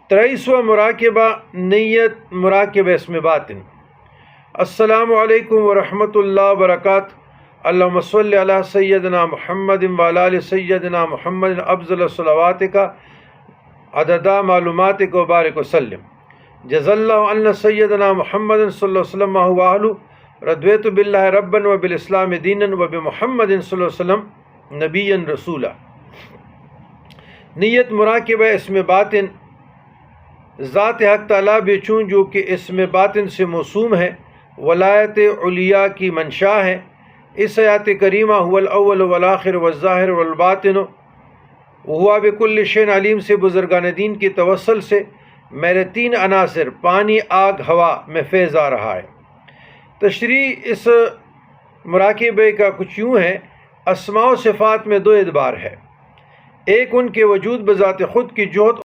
23واں مراقبہ نیت مراقبہ اسم باطن۔ السلام علیکم ورحمۃ اللہ وبرکاتہ۔ اللہم صلی علی سیدنا محمد وعلی آل سیدنا محمد افضل الصلواتک عدد معلوماتک وبارک وسلم۔ جزا اللہ عنا سیدنا محمد صلی اللہ علیہ وسلم وآلہ رضیت باللہ ربا وبالاسلام دینا وبمحمد صلی اللہ علیہ وسلم نبی رسولا۔ نیت مراقبہ اسم باطن ذات حق تعالیٰ بے چون جو کہ اسم باطن سے موسوم ہے، ولایت علیاء کی منشا ہے۔ اس آیات کریمہ هو الاول والآخر والظاہر والباطن وہوا بکل شیء علیم سے بزرگان دین کی توسل سے میرے 3 عناصر پانی، آگ، ہوا میں فیض آ رہا ہے۔ تشریح اس مراقبے کا کچھ یوں ہے، اسماء و صفات میں 2 اعتبار ہے۔ ایک ان کے وجود بذات خود کی جہت